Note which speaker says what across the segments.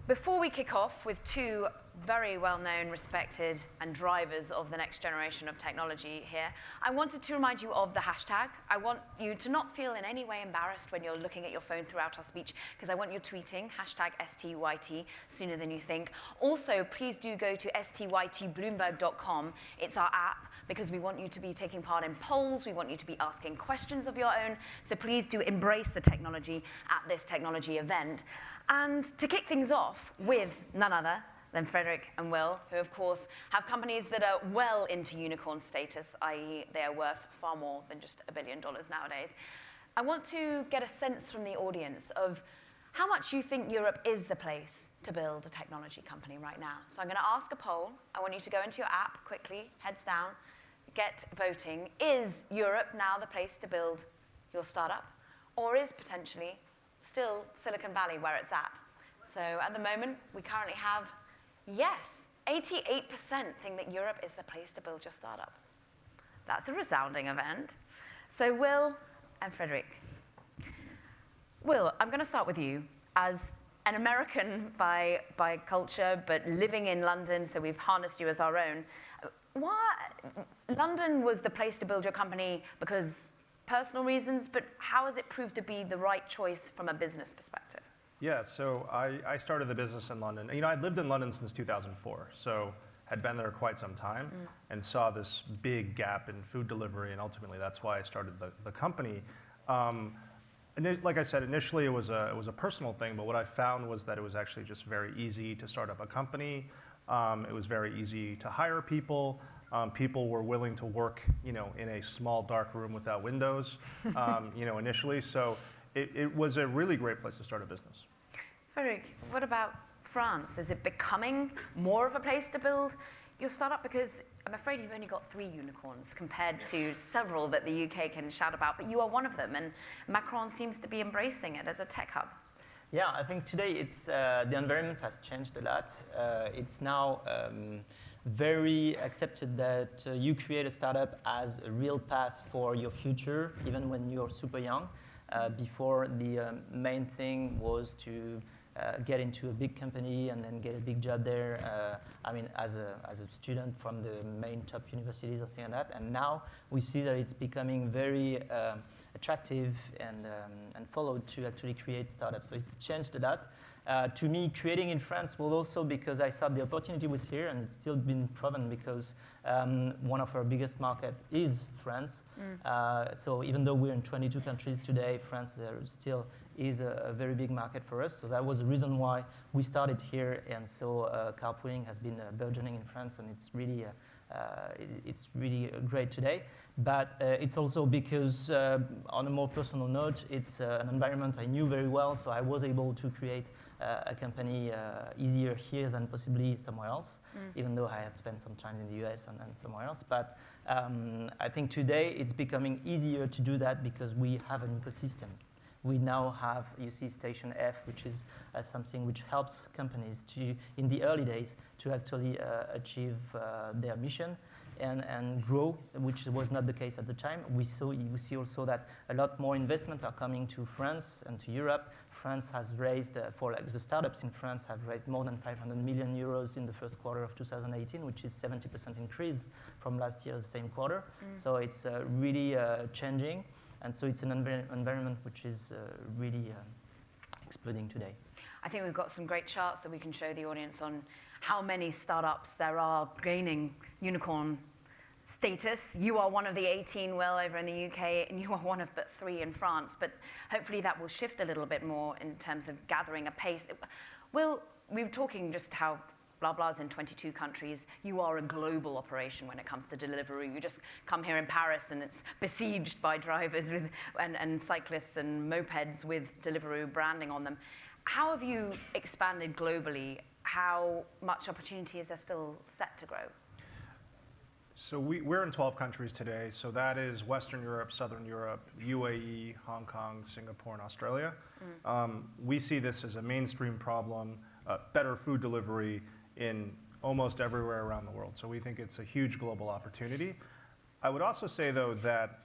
Speaker 1: Before we kick off with two very well-known, respected, and drivers of the next generation of technology here, I wanted to remind you of the hashtag. I want you to not feel in any way embarrassed when you're looking at your phone throughout our speech, because I want you tweeting hashtag STYT sooner than you think. Also, please do go to stytbloomberg.com. It's our app, because we want you to be taking part in polls. We want you to be asking questions of your own. So please do embrace the technology at this technology event. And to kick things off with none other than Frédéric and Will, who of course have companies that are well into unicorn status, i.e. they are worth far more than just $1 billion nowadays. I want to get a sense from the audience of how much you think Europe is the place to build a technology company right now. So I'm going to ask a poll. I want you to go into your app quickly, heads down, get voting. Is Europe now the place to build your startup? Or is potentially still Silicon Valley where it's at? So at the moment, we currently have yes. 88% think that Europe is the place to build your startup. That's a resounding event. So Will and Frédéric. Will, I'm going to start with you. As an American by culture, but living in London, so we've harnessed you as our own. Why London was the place to build your company because personal reasons, but how has it proved to be the right choice from a business perspective?
Speaker 2: Yeah, so I started the business in London. You know, I'd lived in London since 2004, so had been there quite some time and saw this big gap in food delivery, and ultimately that's why I started the company. Like I said, initially it was a personal thing, but what I found was that it was actually just very easy to start up a company. It was very easy to hire people. People were willing to work, you know, in a small dark room without windows, you know, initially. So it was a really great place to start a business.
Speaker 1: Frédéric, what about France? Is it becoming more of a place to build your startup? Because I'm afraid you've only got 3 unicorns compared to several that the UK can shout about, but you are one of them, and Macron seems to be embracing it as a tech hub.
Speaker 3: Yeah, I think today it's the environment has changed a lot. It's now very accepted that you create a startup as a real path for your future, even when you're super young. Before, the main thing was to get into a big company and then get a big job there. I mean, as a student from the main top universities or something like that. And now we see that it's becoming very attractive and followed to actually create startups. So it's changed a lot. To me, creating in France was also because I thought the opportunity was here, and it's still been proven because one of our biggest markets is France. So even though we're in 22 countries today, France still is a very big market for us. So that was the reason why we started here, and so carpooling has been burgeoning in France, and it's really great today. But it's also because, on a more personal note, it's an environment I knew very well, so I was able to create a company easier here than possibly somewhere else, even though I had spent some time in the US and somewhere else. But I think today it's becoming easier to do that because we have an ecosystem. We now have, you see, Station F, which is something which helps companies to, in the early days, to actually achieve their mission and grow, which was not the case at the time. We see also that a lot more investments are coming to France and to Europe. France has raised, the startups in France have raised more than 500 million euros in the first quarter of 2018, which is 70% increase from last year's same quarter. So it's really changing. And so it's an environment which is really exploding today.
Speaker 1: I think we've got some great charts that we can show the audience on how many startups there are gaining unicorn status. You are one of the 18, Will, over in the UK, and you are one of but 3 in France. But hopefully that will shift a little bit more in terms of gathering a pace. Will, we were talking just how BlaBla's in 22 countries. You are a global operation when it comes to Deliveroo. You just come here in Paris and it's besieged by drivers with, and cyclists and mopeds with Deliveroo branding on them. How have you expanded globally? How much opportunity is there still set to grow?
Speaker 2: So we're in 12 countries today. So that is Western Europe, Southern Europe, UAE, Hong Kong, Singapore, and Australia. We see this as a mainstream problem, better food delivery in almost everywhere around the world. So we think it's a huge global opportunity. I would also say, though, that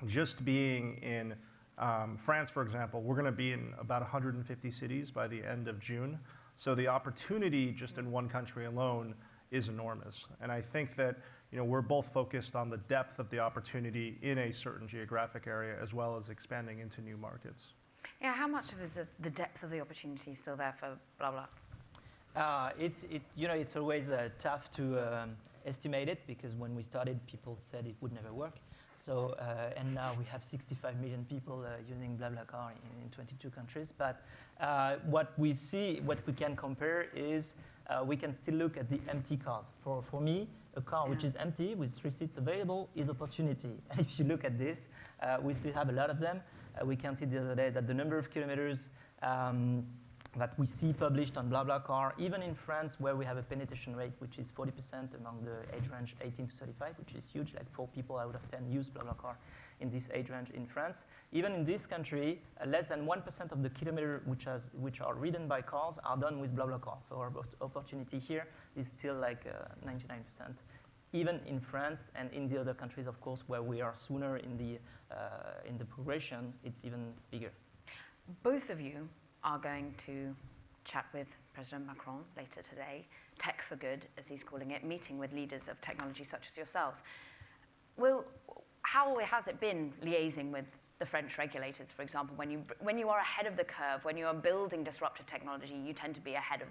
Speaker 2: just being in France, for example, we're going to be in about 150 cities by the end of June. So the opportunity just in one country alone is enormous. And I think that we're both focused on the depth of the opportunity in a certain geographic area as well as expanding into new markets.
Speaker 1: Yeah, how much of is the depth of the opportunity still there for BlaBla?
Speaker 3: It's always tough to estimate it, because when we started, people said it would never work. So, and now we have 65 million people using BlaBlaCar in 22 countries. But what we see, what we can compare is we can still look at the empty cars. For me, a car which is empty with 3 seats available is opportunity. And if you look at this, we still have a lot of them. We counted the other day that the number of kilometers that we see published on BlaBlaCar, even in France, where we have a penetration rate which is 40% among the age range 18 to 35, which is huge, like 4 people out of 10 use BlaBlaCar in this age range in France. Even in this country, less than 1% of the kilometers which are ridden by cars are done with BlaBlaCar. So our opportunity here is still like 99%. Even in France and in the other countries, of course, where we are sooner in the progression, it's even bigger.
Speaker 1: Both of you are going to chat with President Macron later today, Tech for Good, as he's calling it, meeting with leaders of technology such as yourselves. Will, how has it been liaising with the French regulators, for example, when you are ahead of the curve, when you are building disruptive technology, you tend to be ahead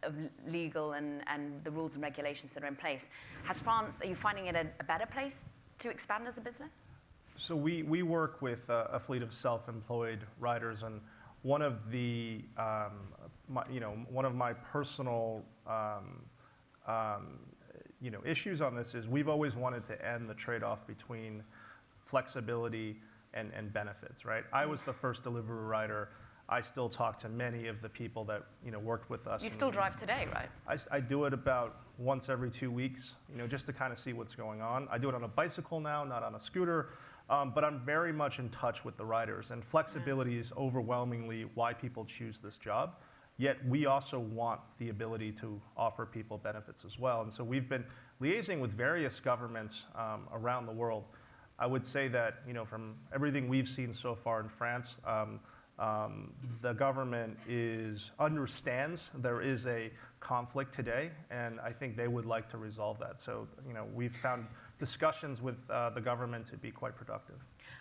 Speaker 1: of legal and the rules and regulations that are in place. Has France, are you finding it a better place to expand as a business?
Speaker 2: So we work with a fleet of self-employed riders, and one of the, one of my personal, issues on this is we've always wanted to end the trade-off between flexibility and benefits, right? I was the first Deliveroo rider. I still talk to many of the people that worked with us.
Speaker 1: You still drive today, right?
Speaker 2: I do it about once every 2 weeks, just to kind of see what's going on. I do it on a bicycle now, not on a scooter. But I'm very much in touch with the riders, and flexibility is overwhelmingly why people choose this job. Yet we also want the ability to offer people benefits as well. And so we've been liaising with various governments around the world. I would say that from everything we've seen so far in France, the government understands there is a conflict today, and I think they would like to resolve that. So we've found discussions with the government to be quite productive.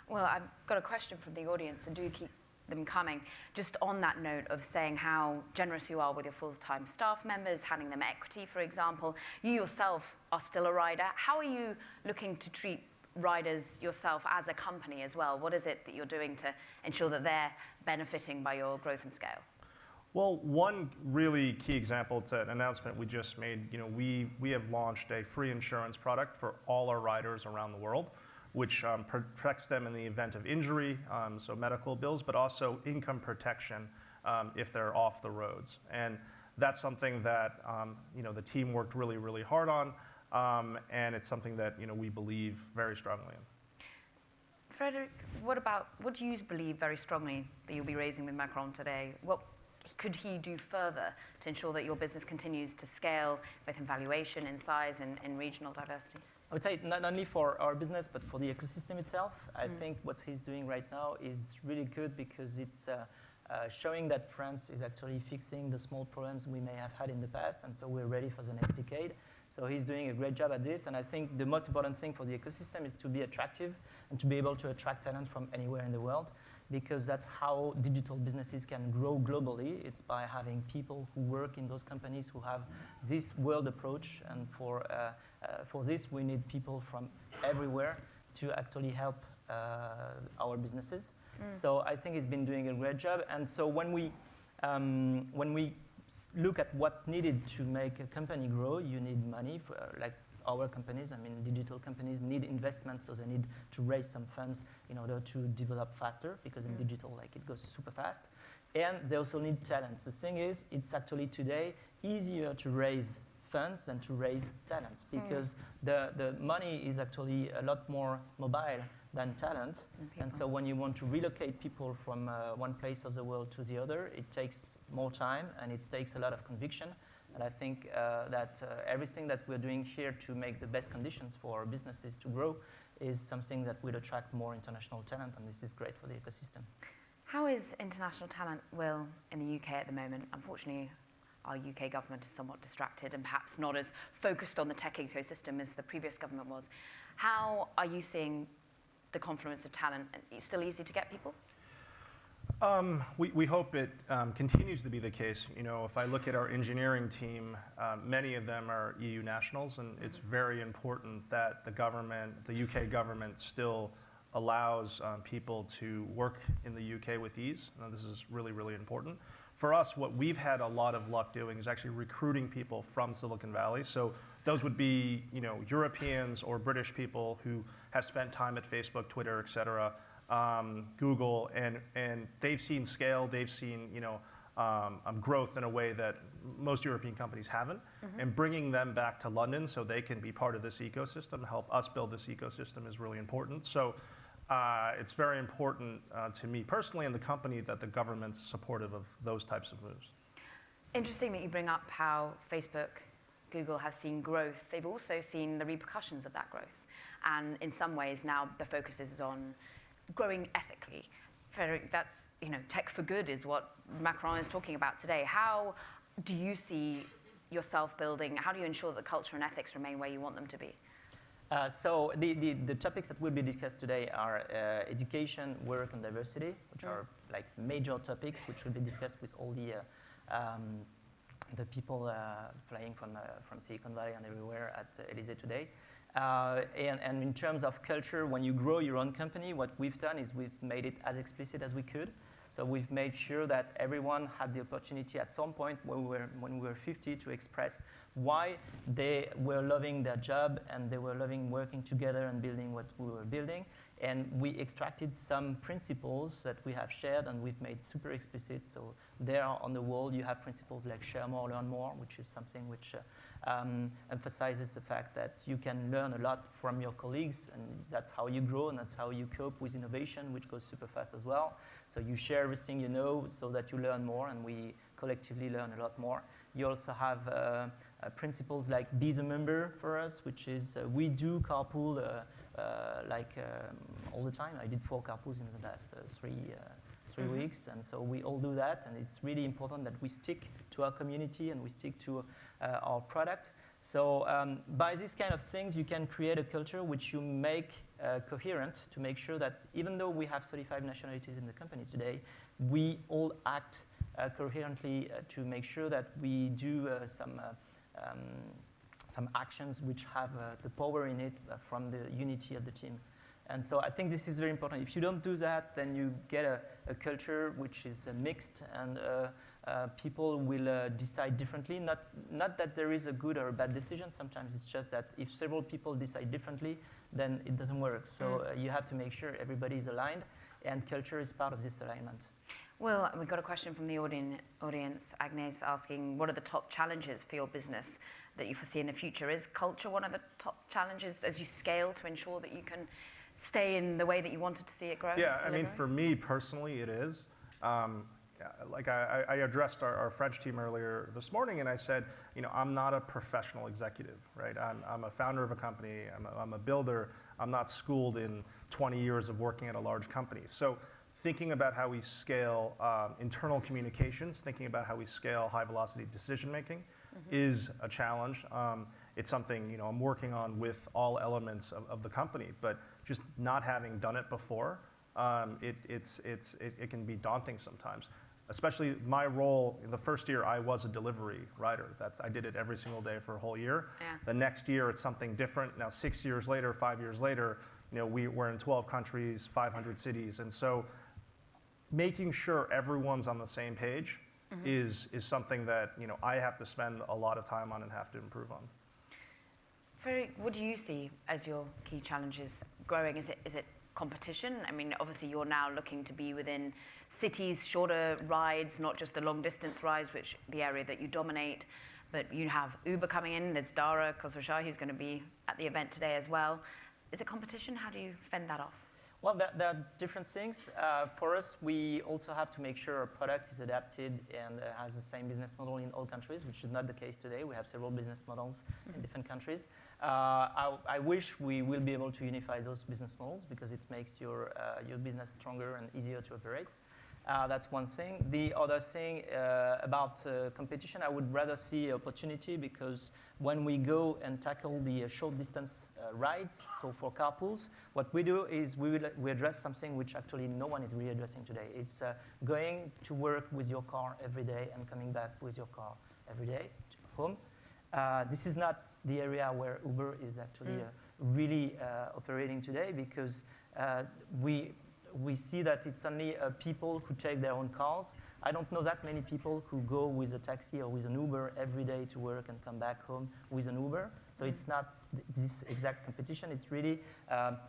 Speaker 1: Well, I've got a question from the audience, and do keep them coming. Just on that note of saying how generous you are with your full-time staff members, handing them equity, for example. You yourself are still a rider. How are you looking to treat riders yourself as a company as well? What is it that you're doing to ensure that they're benefiting by your growth and scale?
Speaker 2: Well, one really key example, it's an announcement we just made. We have launched a free insurance product for all our riders around the world, which protects them in the event of injury, so medical bills, but also income protection if they're off the roads. And that's something that the team worked really, really hard on, and it's something that we believe very strongly in.
Speaker 1: Frédéric, what do you believe very strongly that you'll be raising with Macron today? What could he do further to ensure that your business continues to scale, both in valuation, in size, and in regional diversity?
Speaker 3: I would say not only for our business, but for the ecosystem itself. I think what he's doing right now is really good, because it's showing that France is actually fixing the small problems we may have had in the past, and so we're ready for the next decade. So he's doing a great job at this, and I think the most important thing for the ecosystem is to be attractive and to be able to attract talent from anywhere in the world, because that's how digital businesses can grow globally. It's by having people who work in those companies who have this world approach, and for this we need people from everywhere to actually help our businesses. So I think he's been doing a great job, and so when we look at what's needed to make a company grow, you need money, like our companies. I mean, digital companies need investments, so they need to raise some funds in order to develop faster, because in digital, it goes super fast. And they also need talents. The thing is, it's actually today easier to raise funds than to raise talents, because the money is actually a lot more mobile than talent. And so when you want to relocate people from one place of the world to the other, it takes more time and it takes a lot of conviction. And I think that everything that we're doing here to make the best conditions for our businesses to grow is something that will attract more international talent, and this is great for the ecosystem.
Speaker 1: How is international talent, Will, in the UK at the moment? Unfortunately, our UK government is somewhat distracted and perhaps not as focused on the tech ecosystem as the previous government was. How are you seeing the confluence of talent? It's still easy to get people?
Speaker 2: We hope it continues to be the case. You know, if I look at our engineering team, many of them are EU nationals, and it's very important that the UK government still allows people to work in the UK with ease. This is really, really important. For us, what we've had a lot of luck doing is actually recruiting people from Silicon Valley. So those would be, you know, Europeans or British people who have spent time at Facebook, Twitter, et cetera, Google, and they've seen scale, they've seen, you know, growth in a way that most European companies haven't, and bringing them back to London so they can be part of this ecosystem, help us build this ecosystem is really important. So it's very important to me personally and the company that the government's supportive of those types of moves.
Speaker 1: Interesting that you bring up how Facebook, Google have seen growth. They've also seen the repercussions of that growth. And in some ways now the focus is on growing ethically. Frédéric, that's, you know, tech for good is what Macron is talking about today. How do you see yourself building, how do you ensure that the culture and ethics remain where you want them to be?
Speaker 3: So the topics that will be discussed today are education, work, and diversity, which are like major topics which will be discussed with all the people flying from Silicon Valley and everywhere at Élysée today. And in terms of culture, when you grow your own company, what we've done is we've made it as explicit as we could. So we've made sure that everyone had the opportunity at some point when we were 50 to express why they were loving their job and they were loving working together and building what we were building. And we extracted some principles that we have shared and we've made super explicit. So there on the wall you have principles like share more, learn more, which is something which emphasizes the fact that you can learn a lot from your colleagues, and that's how you grow and that's how you cope with innovation, which goes super fast as well. So you share everything you know so that you learn more, and we collectively learn a lot more. You also have principles like be the member for us, which is we do carpool all the time. I did 4 carpools in the last three weeks, and so we all do that, and it's really important that we stick to our community and we stick to our product. So by these kind of things, you can create a culture which you make coherent to make sure that even though we have 35 nationalities in the company today, we all act coherently to make sure that we do some actions which have the power in it from the unity of the team. And so I think this is very important. If you don't do that, then you get a culture which is mixed, and people will decide differently. Not that there is a good or a bad decision. Sometimes it's just that if several people decide differently, then it doesn't work. So you have to make sure everybody is aligned, and culture is part of this alignment.
Speaker 1: Well, we've got a question from the audience, Agnes, asking, what are the top challenges for your business that you foresee in the future? Is culture one of the top challenges as you scale to ensure that you can stay in the way that you wanted to see it grow?
Speaker 2: Yeah, I mean, for me personally, it is. Like I addressed our French team earlier this morning, and I said, you know, I'm not a professional executive, right? I'm a founder of a company. I'm a builder. I'm not schooled in 20 years of working at a large company. So thinking about how we scale internal communications, thinking about how we scale high-velocity decision-making is a challenge. It's something, you know, I'm working on with all elements of the company, but just not having done it before, it can be daunting sometimes. Especially my role in the first year, I was a delivery rider. I did it every single day for a whole year.
Speaker 1: Yeah.
Speaker 2: The next year, it's something different. Now, 6 years later, 5 years later, you know, we're in 12 countries, 500 cities, and so making sure everyone's on the same page is something that, you know, I have to spend a lot of time on and have to improve on.
Speaker 1: Frédéric, what do you see as your key challenges growing? Is it competition? I mean, obviously you're now looking to be within cities, shorter rides, not just the long distance rides, which the area that you dominate, but you have Uber coming in. There's Dara Khosrowshahi, who's going to be at the event today as well. Is it competition? How do you fend that off?
Speaker 3: Well, there are different things. For us, we also have to make sure our product is adapted and has the same business model in all countries, which is not the case today. We have several business models in different countries. I wish we will be able to unify those business models because it makes your business stronger and easier to operate. That's one thing. The other thing about competition, I would rather see opportunity, because when we go and tackle the short distance rides, so for carpools, what we do is we address something which actually no one is really addressing today. It's going to work with your car every day and coming back with your car every day to home. This is not the area where Uber is actually really operating today, because we see that it's only people who take their own cars. I don't know that many people who go with a taxi or with an Uber every day to work and come back home with an Uber. So it's not this exact competition. It's really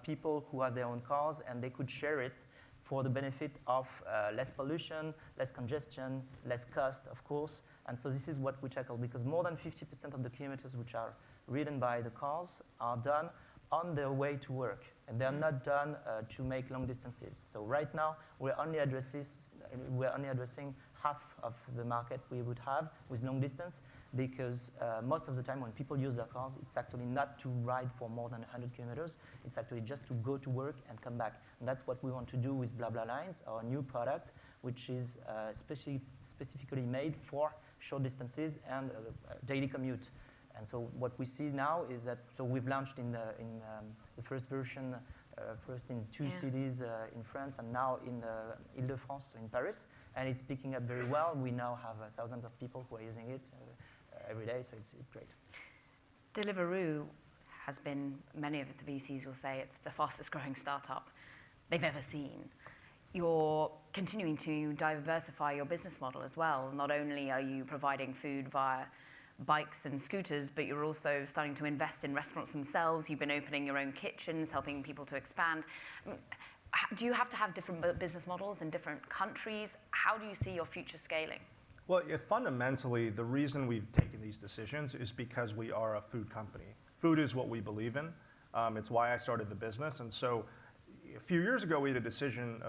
Speaker 3: people who have their own cars, and they could share it for the benefit of less pollution, less congestion, less cost, of course. And so this is what we tackle, because more than 50% of the kilometers which are ridden by the cars are done on their way to work, and they're not done to make long distances. So right now, we're only addressing half of the market we would have with long distance, because most of the time when people use their cars, it's actually not to ride for more than 100 kilometers. It's actually just to go to work and come back. And that's what we want to do with BlaBlaLines, our new product, which is specifically made for short distances and daily commute. And so what we see now is that, so we've launched in the first version, first in two cities in France, and now in Ile-de-France, so in Paris, and it's picking up very well. We now have thousands of people who are using it every day, so it's great.
Speaker 1: Deliveroo has been, many of the VCs will say it's the fastest growing startup they've ever seen. You're continuing to diversify your business model as well. Not only are you providing food via bikes and scooters, but you're also starting to invest in restaurants themselves. You've been opening your own kitchens, helping people to expand. Do you have to have different business models in different countries? How do you see your future scaling?
Speaker 2: Well, fundamentally, the reason we've taken these decisions is because we are a food company. Food is what we believe in. It's why I started the business. And so a few years ago, we had a decision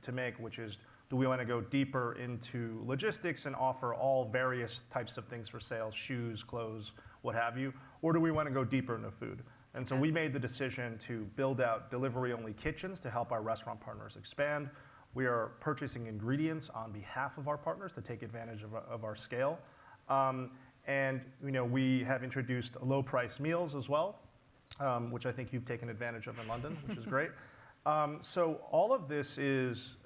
Speaker 2: to make, which is, do we want to go deeper into logistics and offer all various types of things for sales, shoes, clothes, what have you, or do we want to go deeper into food? And so we made the decision to build out delivery-only kitchens to help our restaurant partners expand. We are purchasing ingredients on behalf of our partners to take advantage of our scale. And we have introduced low-price meals as well, which I think you've taken advantage of in London, which is great. So all of this is,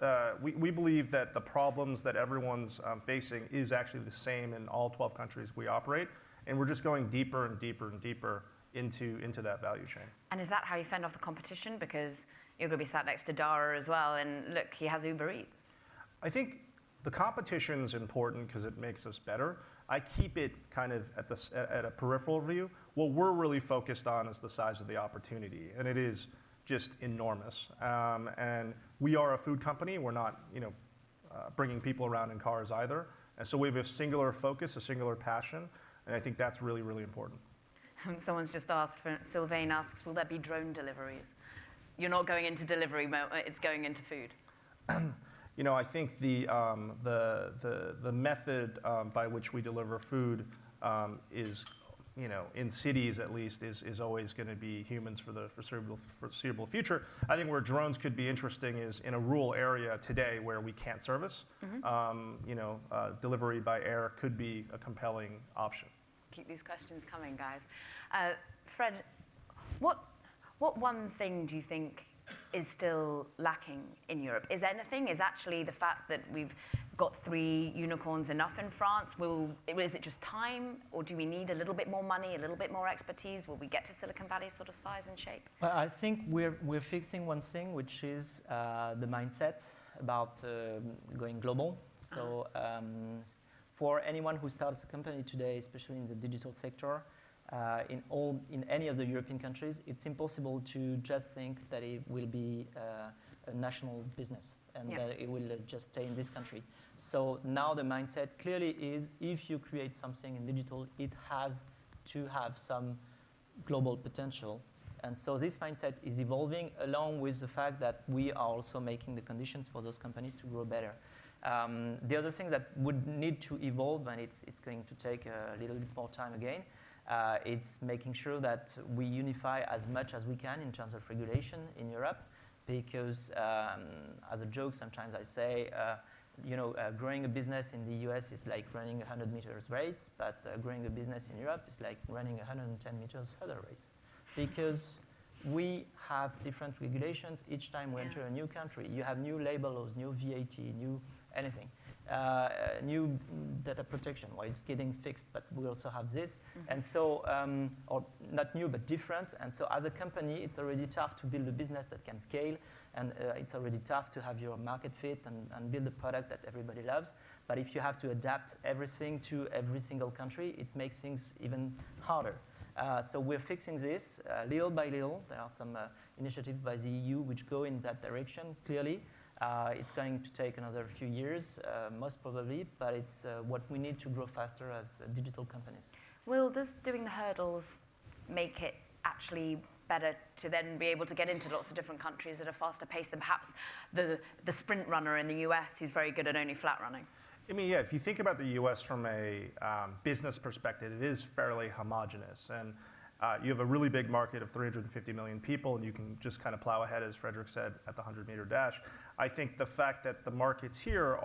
Speaker 2: we believe that the problems that everyone's facing is actually the same in all 12 countries we operate, and we're just going deeper and deeper and deeper into that value chain.
Speaker 1: And is that how you fend off the competition? Because you're going to be sat next to Dara as well, and look, he has Uber Eats.
Speaker 2: I think the competition's important because it makes us better. I keep it kind of at a peripheral view. What we're really focused on is the size of the opportunity, and it is just enormous. And we are a food company. We're not, bringing people around in cars either. And so we have a singular focus, a singular passion, and I think that's really, really important.
Speaker 1: Someone's just asked, Sylvain asks, will there be drone deliveries? You're not going into delivery mode, it's going into food.
Speaker 2: I think the method by which we deliver food is, in cities at least, is always going to be humans for the foreseeable future. I think where drones could be interesting is in a rural area today where we can't service. Delivery by air could be a compelling option.
Speaker 1: Keep these questions coming, guys. Fred, what one thing do you think is still lacking in Europe? Is actually the fact that we've got 3 unicorns enough in France? Is it just time, or do we need a little bit more money, a little bit more expertise? Will we get to Silicon Valley sort of size and shape?
Speaker 3: Well, I think we're fixing one thing, which is the mindset about going global. So for anyone who starts a company today, especially in the digital sector, in any of the European countries, it's impossible to just think that it will be a national business and that it will just stay in this country. So now the mindset clearly is, if you create something in digital, it has to have some global potential. And so this mindset is evolving, along with the fact that we are also making the conditions for those companies to grow better. The other thing that would need to evolve, and it's going to take a little bit more time again, it's making sure that we unify as much as we can in terms of regulation in Europe, because as a joke sometimes I say, growing a business in the US is like running a 100 meters race, but growing a business in Europe is like running a 110 meters hurdle race. Because we have different regulations each time we enter a new country. You have new labor laws, new VAT, new anything. New data protection, well, it's getting fixed, but we also have this. And so, or not new, but different. And so as a company, it's already tough to build a business that can scale. And it's already tough to have your market fit and build a product that everybody loves. But if you have to adapt everything to every single country, it makes things even harder. So we're fixing this little by little. There are some initiatives by the EU which go in that direction, clearly. It's going to take another few years, most probably, but it's what we need to grow faster as digital companies.
Speaker 1: Will, does doing the hurdles make it actually better to then be able to get into lots of different countries at a faster pace than perhaps the sprint runner in the US who's very good at only flat running?
Speaker 2: I mean, yeah, if you think about the US from a business perspective, it is fairly homogenous. And you have a really big market of 350 million people, and you can just kind of plow ahead, as Frédéric said, at the 100-meter dash. I think the fact that the markets here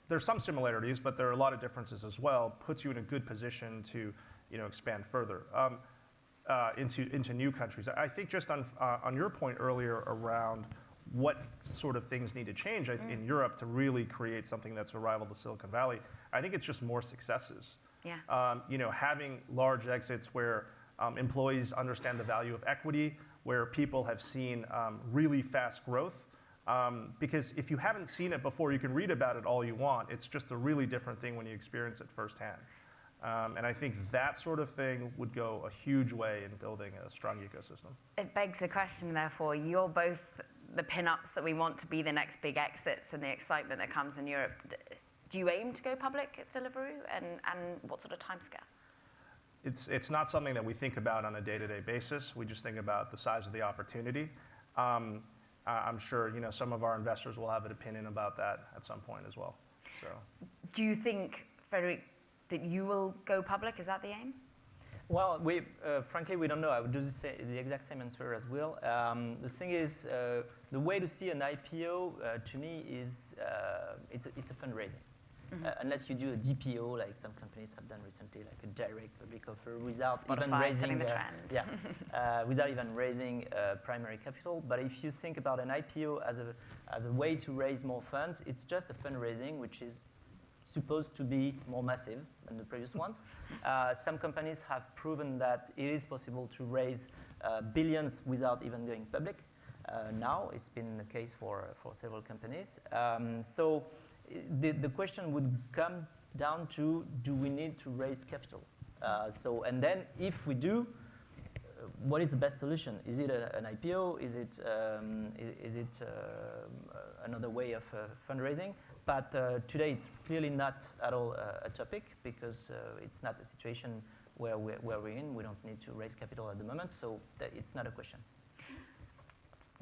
Speaker 2: there's some similarities, but there are a lot of differences as well, puts you in a good position to expand further into new countries. I think just on your point earlier around what sort of things need to change in Europe to really create something that's a rival to Silicon Valley, I think it's just more successes. Yeah. Having large exits where employees understand the value of equity, where people have seen really fast growth. Because if you haven't seen it before, you can read about it all you want. It's just a really different thing when you experience it firsthand. And I think that sort of thing would go a huge way in building a strong ecosystem. It
Speaker 1: begs the question, therefore, you're both the pin-ups that we want to be the next big exits and the excitement that comes in Europe. Do you aim to go public at Deliveroo, and what sort of timescale?
Speaker 2: It's not something that we think about on a day-to-day basis. We just think about the size of the opportunity. I'm sure some of our investors will have an opinion about that at some point as well. So,
Speaker 1: do you think, Frédéric, that you will go public? Is that the aim?
Speaker 3: Well, frankly, we don't know. I would do the exact same answer as Will. The thing is, the way to see an IPO to me is it's a fundraising. Unless you do a DPO, like some companies have done recently, like a direct public offer, without even raising without even raising primary capital. But if you think about an IPO as a way to raise more funds, it's just a fundraising which is supposed to be more massive than the previous ones. Some companies have proven that it is possible to raise billions without even going public. Now it's been the case for several companies. So the question would come down to, do we need to raise capital? And then if we do, what is the best solution? Is it an IPO? Is it another way of fundraising? But today it's clearly not at all a topic, because it's not a situation where we're in. We don't need to raise capital at the moment, so it's not a question.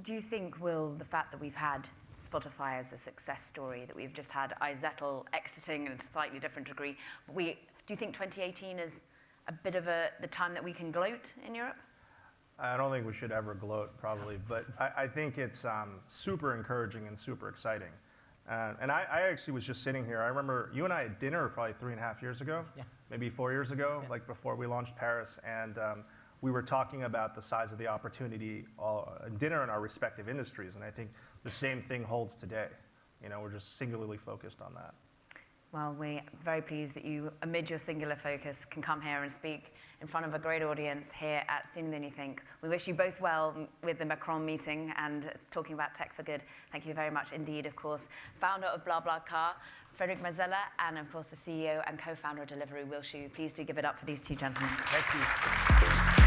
Speaker 1: Do you think, Will, the fact that we've had Spotify as a success story, that we've just had iZettle exiting in a slightly different degree, do you think 2018 is a bit of the time that we can gloat in Europe?
Speaker 2: I don't think we should ever gloat, probably, but I think it's super encouraging and super exciting. And I actually was just sitting here. I remember you and I had dinner probably 3.5 years ago, maybe 4 years ago, like before we launched Paris, and we were talking about the size of the opportunity in dinner in our respective industries, and I think the same thing holds today. We're just singularly focused on that.
Speaker 1: Well, we're very pleased that you, amid your singular focus, can come here and speak in front of a great audience here at Sooner Than You Think. We wish you both well with the Macron meeting and talking about tech for good. Thank you very much indeed, of course. Founder of BlaBlaCar, Frédéric Mazzella, and of course the CEO and co-founder of Deliveroo, Will Shu. Please do give it up for these two gentlemen.
Speaker 2: Thank you.